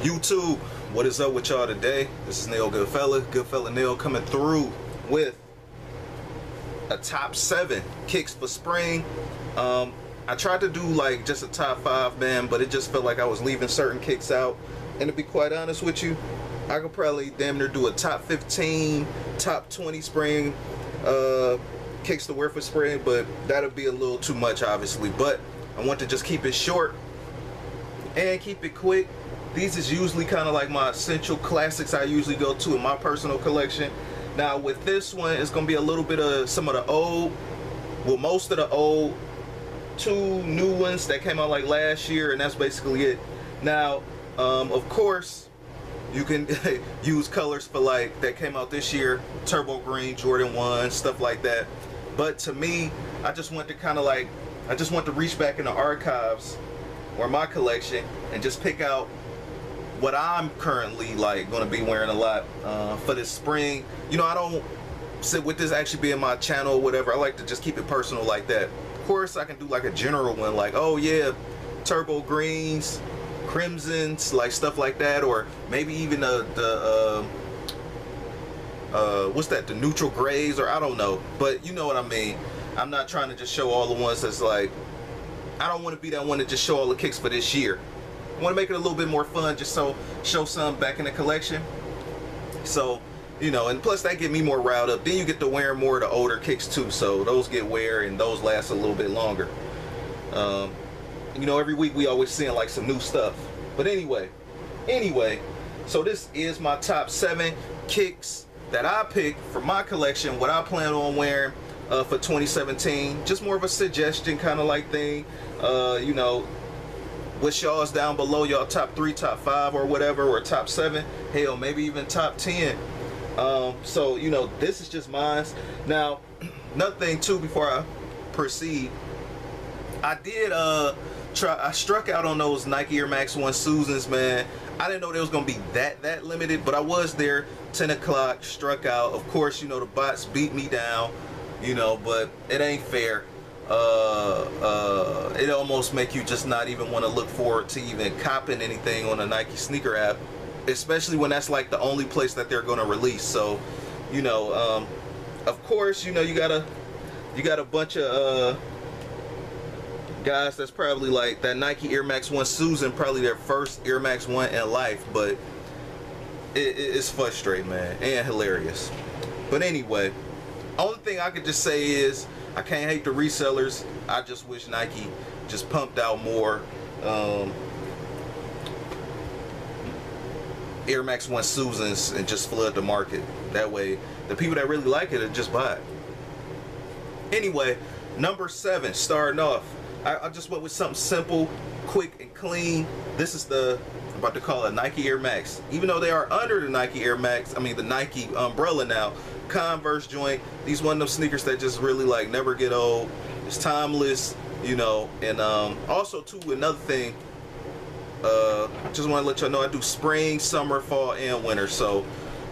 YouTube, what is up with y'all today? This is Nail Goodfella Nail, coming through with a top 7 kicks for spring. I tried to do like just a top 5, man, but it just felt like I was leaving certain kicks out. And to be quite honest with you, I could probably damn near do a top 15, top 20 spring kicks to wear for spring, but that'll be a little too much, obviously. But I want to just keep it short and keep it quick. These is usually kind of like my essential classics I usually go to in my personal collection. Now with this one, it's gonna be a little bit of some of the old, well, most of the old, 2 new ones that came out like last year, and that's basically it. Now of course you can use colors for like that came out this year, Turbo Green, Jordan 1, stuff like that. But to me, I just want to kind of like, I just want to reach back in the archives or my collection and just pick out what I'm currently like going to be wearing a lot for this spring. You know, I don't sit with this actually being my channel or whatever. I like to just keep it personal like that. Of course, I can do like a general one, like, oh yeah, turbo greens, crimsons, like stuff like that, or maybe even the what's that, the neutral grays, or I don't know, but you know what I mean. I'm not trying to just show all the ones that's like, I don't want to be that one to just show all the kicks for this year. I want to make it a little bit more fun, just so show some back in the collection. So, you know, and plus that get me more riled up. Then you get to wear more of the older kicks too, so those get wear and those last a little bit longer. You know, every week we always seeing like some new stuff. But anyway, so this is my top 7 kicks that I picked for my collection, what I plan on wearing for 2017. Just more of a suggestion kind of like thing. You know, what's y'all's down below, y'all top 3, top 5 or whatever, or top 7, hell, maybe even top 10. So, you know, this is just mine. Now, another thing too, before I proceed, I did I struck out on those Nike Air Max 1 Susans, man. I didn't know they was gonna be that limited, but I was there 10 o'clock, struck out. Of course, you know, the bots beat me down, you know, but it ain't fair. It almost make you just not even want to look forward to even copping anything on a Nike sneaker app, especially when that's like the only place that they're going to release. So, you know, of course, you know, you got a bunch of guys that's probably like that Nike Air Max 1 Susan, probably their first Air Max 1 in life, but it's frustrating, man, and hilarious. But anyway, only thing I could just say is I can't hate the resellers. I just wish Nike just pumped out more Air Max 1 Susans and just flood the market. That way, the people that really like it will just buy it. Anyway, number 7, starting off. I just went with something simple, quick, and clean. This is I'm about to call it Nike Air Max. Even though they are under the Nike Air Max, I mean the Nike umbrella now, Converse joint. These one of them sneakers that just really like never get old. It's timeless, you know. And also too, another thing, I just want to let y'all know I do spring, summer, fall, and winter. So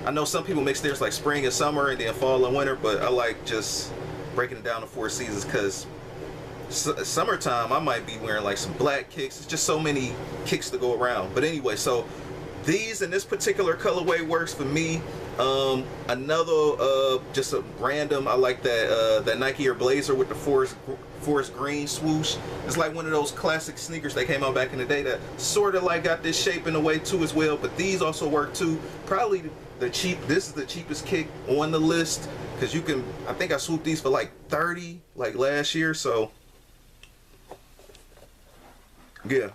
I know some people mix theirs like spring and summer and then fall and winter, but I like just breaking it down to 4 seasons, because summertime I might be wearing like some black kicks. It's just so many kicks to go around. But anyway, so these in this particular colorway works for me. Another just a random, I like that Nike Air Blazer with the forest green swoosh. It's like one of those classic sneakers that came out back in the day that sort of like got this shape in a way too as well. But these also work too. Probably this is the cheapest kick on the list, because you can, I think I swooped these for like 30 like last year. So yeah,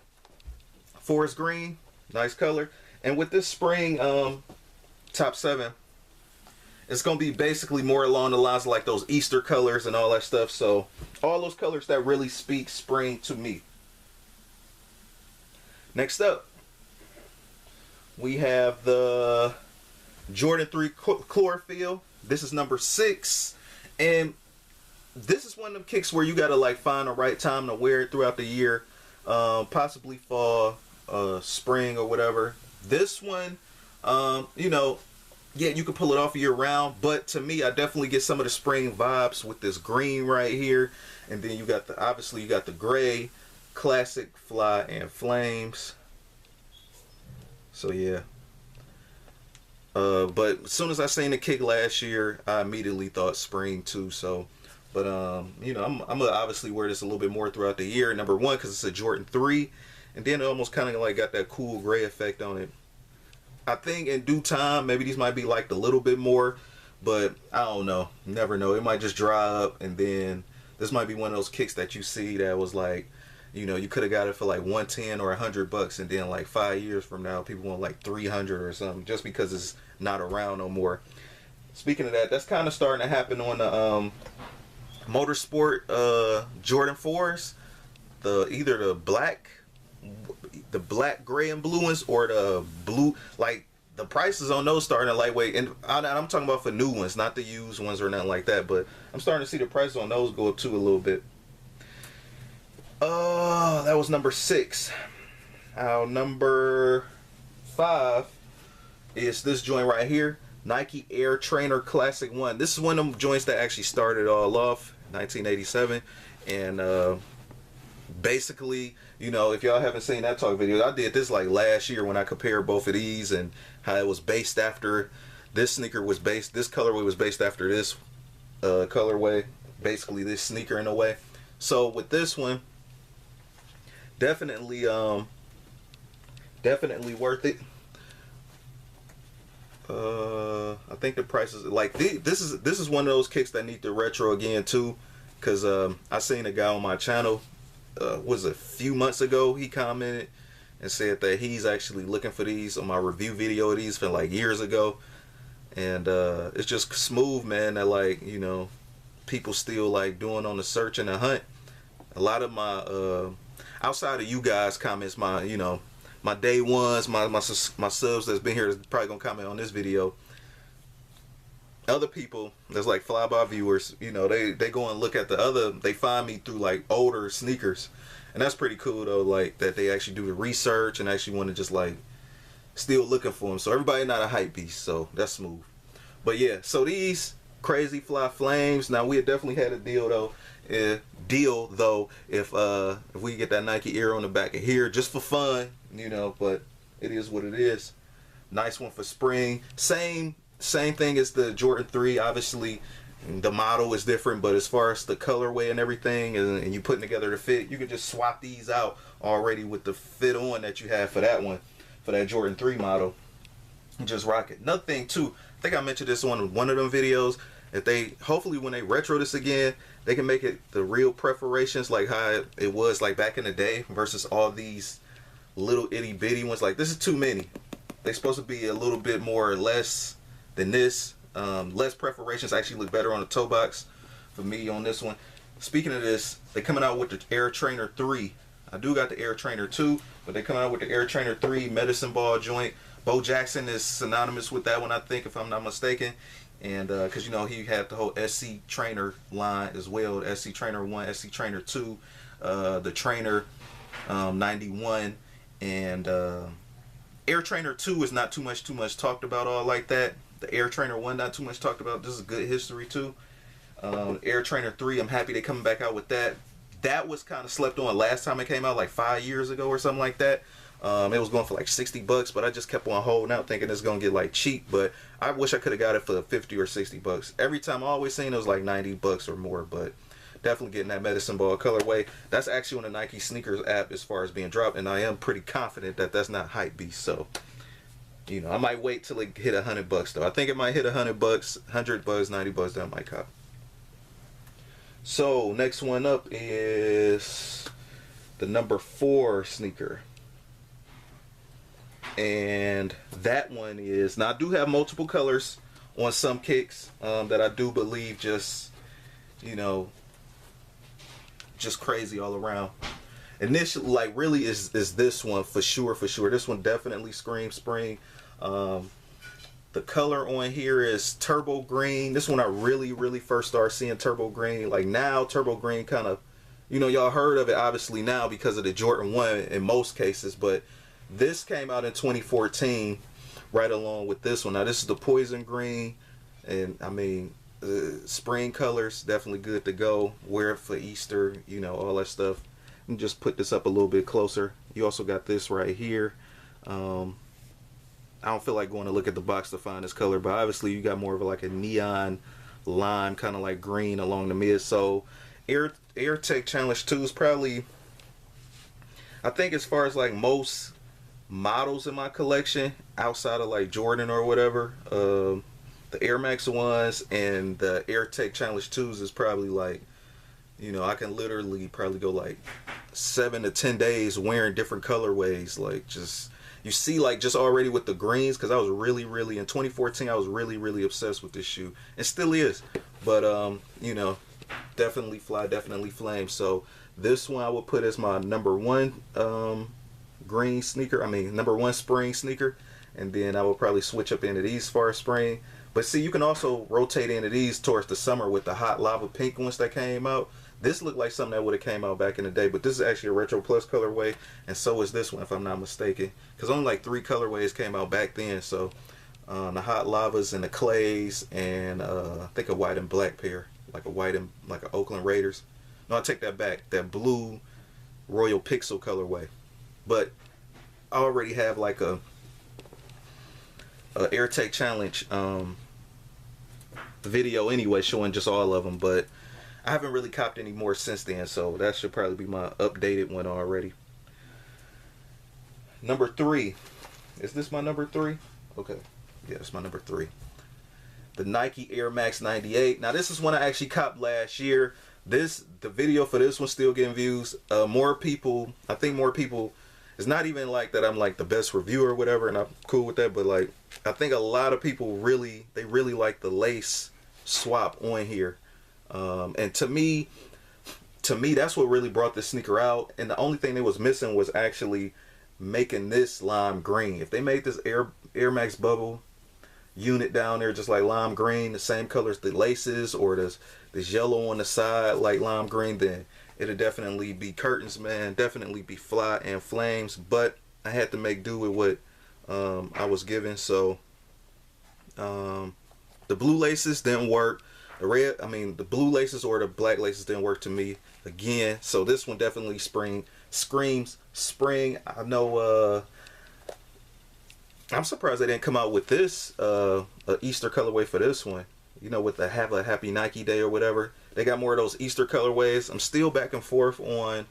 forest green, nice color. And with this spring top 7, it's gonna be basically more along the lines of like those Easter colors and all that stuff. So all those colors that really speak spring to me. Next up, we have the Jordan 3 Chlorophyll. This is number 6, and this is one of them kicks where you gotta like find the right time to wear it throughout the year, possibly fall, spring, or whatever. This one, you know, yeah, you can pull it off year round, but to me, I definitely get some of the spring vibes with this green right here, and then you got the, obviously you got the gray, classic fly and flames. So yeah. But as soon as I seen the kick last year, I immediately thought spring too. So, but you know, I'm gonna obviously wear this a little bit more throughout the year. Number one, because it's a Jordan 3, and then it almost kind of like got that cool gray effect on it. I think in due time, maybe these might be liked a little bit more, but I don't know. You never know. It might just dry up, and then this might be one of those kicks that you see that was like, you know, you could have got it for like 110 or $100, and then like 5 years from now, people want like 300 or something just because it's not around no more. Speaking of that, that's kind of starting to happen on the motorsport Jordan 4s. Either the black, gray, and blue ones, or the blue. Like the prices on those starting to lightweight, and I'm talking about for new ones, not the used ones or nothing like that. But I'm starting to see the prices on those go up too a little bit. That was number 6. Our number 5 is this joint right here, Nike Air Trainer Classic 1. This is one of them joints that actually started all off, 1987, and basically, you know, if y'all haven't seen that talk video, I did this like last year when I compared both of these and how it was based after. This sneaker was based, this colorway was based after this colorway, basically this sneaker in a way. So with this one, definitely worth it. I think the price is like this is one of those kicks that need to retro again too, because I seen a guy on my channel was a few months ago, he commented and said that he's actually looking for these on my review video of these from like years ago, and it's just smooth, man, that like, you know, people still like doing on the search and the hunt. A lot of my outside of you guys comments, my, you know, my day ones, my subs that's been here is probably gonna comment on this video. Other people that's like flyby viewers, you know, they go and look at the other, they find me through like older sneakers, and that's pretty cool though, like that they actually do the research and actually want to just like still looking for them. So everybody not a hype beast, so that's smooth. But yeah, so these Crazy Fly Flames, now we had definitely had a deal though. If we get that Nike Air on the back of here just for fun, you know, but it is what it is. Nice one for spring. Same thing as the Jordan 3. Obviously the model is different, but as far as the colorway and everything, and you putting together the fit, you can just swap these out already with the fit on that you have for that one, for that Jordan 3 model, and just rock it. Another thing too, I think I mentioned this on one of them videos, if they, hopefully when they retro this again, they can make it the real perforations like how it was like back in the day versus all these little itty bitty ones. Like this is too many. They're supposed to be a little bit more or less than this. Less perforations actually look better on the toe box for me on this one. Speaking of this, they're coming out with the Air Trainer 3. I do got the Air Trainer 2, but they're coming out with the Air Trainer 3 medicine ball joint. Bo Jackson is synonymous with that one, I think, if I'm not mistaken. And because, you know, he had the whole SC Trainer line as well. The SC Trainer 1, SC Trainer 2, the Trainer 91, and Air Trainer 2 is not too much talked about all like that. The Air Trainer 1 not too much talked about. This is good history too. Air Trainer 3, I'm happy they coming back out with that. That was kind of slept on last time it came out, like 5 years ago or something like that. It was going for like $60, but I just kept on holding out thinking it's gonna get like cheap, but I wish I could have got it for 50 or $60. Every time I always seen it was like $90 or more, but definitely getting that medicine ball colorway. That's actually on the Nike sneakers app as far as being dropped, and I am pretty confident that that's not hype beast. So, you know, I might wait till it hit $100 though. I think it might hit $100, $100, $90. That might cop. So next one up is the number 4 sneaker. And that one is, now I do have multiple colors on some kicks that I do believe just, you know, just crazy all around. Initially, like really is this one for sure. This one definitely screams spring. The color on here is turbo green. This one I really first started seeing turbo green. Like now turbo green kind of, you know, y'all heard of it obviously now because of the Jordan 1 in most cases, but this came out in 2014 right along with this one. Now this is the poison green, and I mean spring colors, definitely good to go. Wear it for Easter, you know, all that stuff. And just put this up a little bit closer. You also got this right here. I don't feel like going to look at the box to find this color, but obviously you got more of like a neon lime, kind of like green along the midsole. AirTech Challenge 2 is probably, I think as far as like most models in my collection, outside of like Jordan or whatever, the Air Max 1s and the AirTech Challenge 2s is probably like, you know, I can literally probably go like 7 to 10 days wearing different colorways. Like, just, you see, like, just already with the greens, because I was really in 2014 I was really obsessed with this shoe, and still is. But you know, definitely fly, definitely flame. So this one I would put as my number one green sneaker, I mean number one spring sneaker, and then I would probably switch up into these for spring. But see, you can also rotate into these towards the summer with the hot lava pink ones that came out. This looked like something that would have came out back in the day, but this is actually a Retro Plus colorway, and so is this one, if I'm not mistaken. Because only like 3 colorways came out back then. So the hot lavas and the clays, and I think a white and black pair, like a white and like an Oakland Raiders. No, I take that back. That blue Royal Pixel colorway. But I already have like a AirTech Challenge video anyway, showing just all of them, but I haven't really copped any more since then, so that should probably be my updated one already. Number 3. Is this my number 3? Okay. Yeah, it's my number 3. The Nike Air Max 98. Now, this is one I actually copped last year. The video for this one still getting views. More people, I think more people, it's not even like that I'm like the best reviewer or whatever, and I'm cool with that, but like, I think a lot of people really like the lace swap on here. And to me, that's what really brought this sneaker out. And the only thing they was missing was actually making this lime green. If they made this Air Max bubble unit down there just like lime green, the same colors the laces, or this yellow on the side like lime green, then it'll definitely be curtains, man. Definitely be fly and flames. But I had to make do with what I was given. So the blue laces didn't work. The blue laces or the black laces didn't work to me again. So this one definitely screams spring. I know, I'm surprised they didn't come out with this Easter colorway for this one. You know, with the Have a Happy Nike Day or whatever. They got more of those Easter colorways. I'm still back and forth on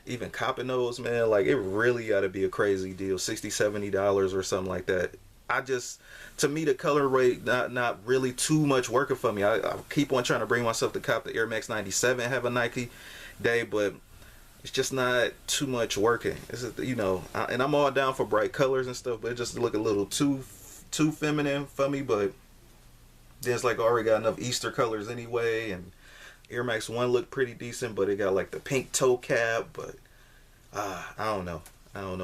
even copping those, man. Like, it really got to be a crazy deal, $60, $70 or something like that. To me, the color rate not really too much working for me. I keep on trying to bring myself to cop the Air Max 97 Have a Nike Day, but it's just not too much working. It's just, you know, and I'm all down for bright colors and stuff, but it just look a little too feminine for me. But then it's like I already got enough Easter colors anyway, and Air Max 1 looked pretty decent, but it got like the pink toe cap. But I don't know.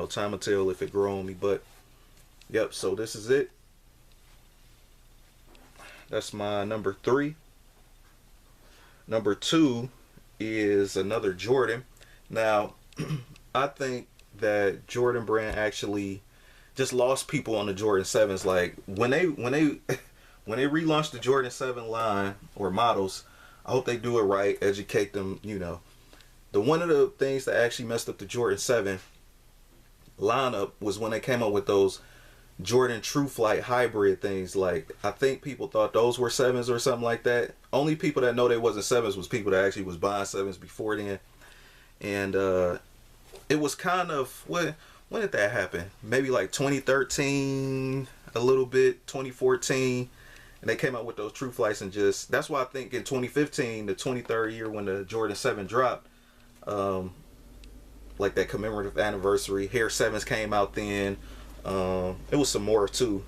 Time will tell if it grow on me. But yep, so this is it. That's my number 3. Number 2 is another Jordan. Now, I think that Jordan brand actually just lost people on the Jordan 7s. Like, when they relaunched the Jordan 7 line or models, I hope they do it right, educate them, you know. One of the things that actually messed up the Jordan 7 lineup was when they came up with those Jordan True Flight hybrid things. Like, I think people thought those were 7s or something like that. Only people that know they wasn't 7s was people that actually was buying 7s before then. And it was kind of, when did that happen? Maybe like 2013, a little bit, 2014. And they came out with those True Flights, and just, that's why I think in 2015, the 23rd year when the Jordan 7 dropped, like that commemorative anniversary, Air 7s came out then. It was some more too.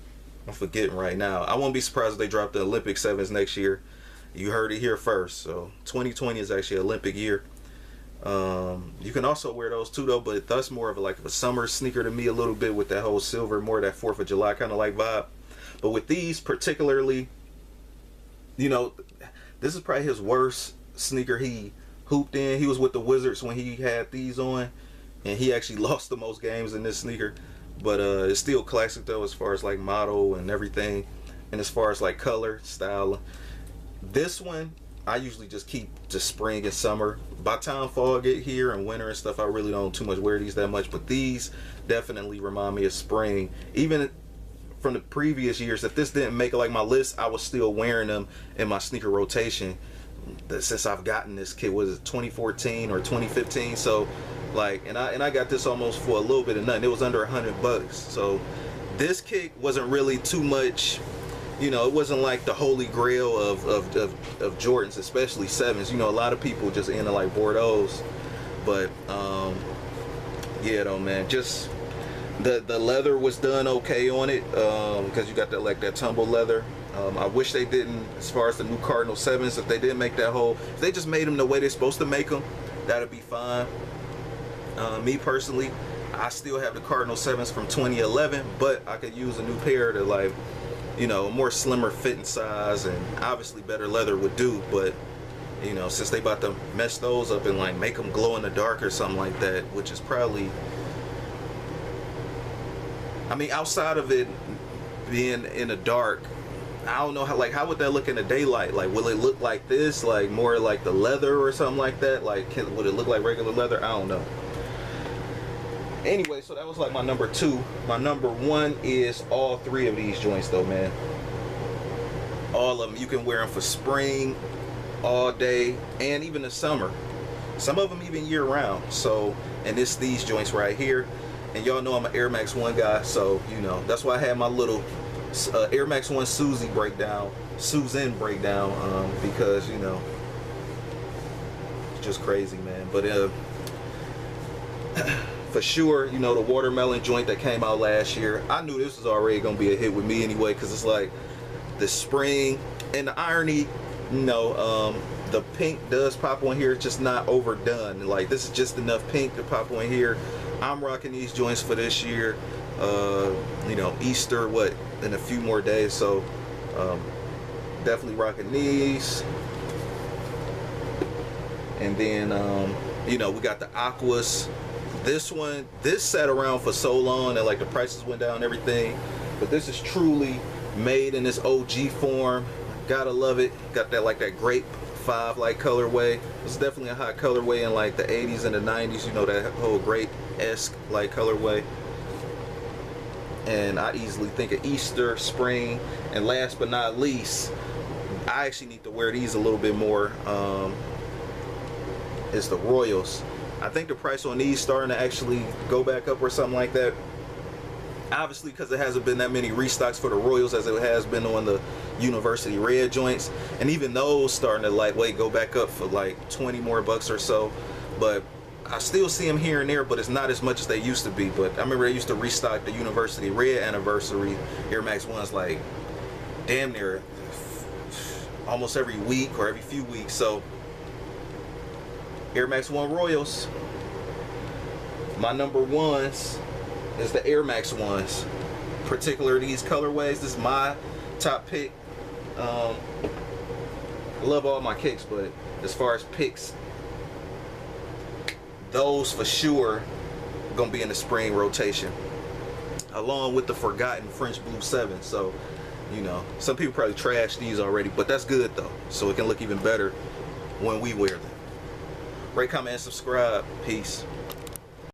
I'm forgetting right now. I won't be surprised if they drop the Olympic 7s next year. You heard it here first. So 2020 is actually an Olympic year. You can also wear those too though, but that's more of a summer sneaker to me a little bit, with that whole silver, more that 4th of July kind of like vibe. But with these particularly, you know, this is probably his worst sneaker he hooped in. He was with the Wizards when he had these on, and he actually lost the most games in this sneaker. But it's still classic though, as far as like model and everything, and as far as like color, style. This one I usually just keep to spring and summer. By the time fall get here and winter and stuff, I really don't too much wear these that much. But these definitely remind me of spring. Even from the previous years. If this didn't make like my list, I was still wearing them in my sneaker rotation since I've gotten this kit. Was it 2014 or 2015? So like, and I got this almost for a little bit of nothing. It was under $100. So this kick wasn't really too much, you know, it wasn't like the holy grail of Jordans, especially 7s. You know, a lot of people just into like Bordeaux's. But yeah though, man, just the leather was done okay on it, because you got that like that tumble leather. I wish they didn't, as far as the new Cardinal 7s, if they didn't make that whole, if they just made them the way they're supposed to make them, that'd be fine. Me personally, I still have the Cardinal 7s from 2011, but I could use a new pair to, like, you know, a more slimmer fitting size, and obviously better leather would do. But you know, since they about to mess those up and like make them glow in the dark or something like that, which is probably, I mean, outside of it being in the dark, I don't know how would that look in the daylight? Like, will it look like this, like more like the leather or something like that? Like, would it look like regular leather? I don't know. Anyway, so that was like my number 2. My number 1 is all 3 of these joints though, man. All of them. You can wear them for spring, all day, and even the summer. Some of them even year round. So, and it's these joints right here. And y'all know I'm an Air Max 1 guy, so you know that's why I had my little Air Max 1 Susan breakdown, because you know it's just crazy, man. But for sure, you know, the watermelon joint that came out last year, I knew this was already gonna be a hit with me anyway, because it's like the spring, and the irony, you know, the pink does pop on here, it's just not overdone. Like, this is just enough pink to pop on here. I'm rocking these joints for this year. You know, Easter, in a few more days, so definitely rocking these. And then you know, we got the Aquas. This sat around for so long and like the prices went down and everything, but this is truly made in this OG form. Gotta love it. Got that like that grape 5 like colorway. It's definitely a hot colorway in like the 80s and the 90s, you know, that whole grape-esque like colorway. And I easily think of Easter, spring, and last but not least, I actually need to wear these a little bit more, is the Royals. I think the price on these starting to actually go back up or something like that. Obviously, because it hasn't been that many restocks for the Royals as it has been on the University Red joints, and even those starting to lightweight go back up for like 20 more bucks or so. But I still see them here and there, but it's not as much as they used to be. But I remember they used to restock the University Red Anniversary Air Max 1s like damn near almost every week or every few weeks. So Air Max 1 Royals. My number 1s is the Air Max 1s. Particularly these colorways. This is my top pick. I love all my kicks, but as far as picks, those for sure gonna be in the spring rotation, along with the forgotten French Blue 7. So, you know, some people probably trashed these already, but that's good though, so it can look even better when we wear them. Rate, comment, and subscribe. Peace.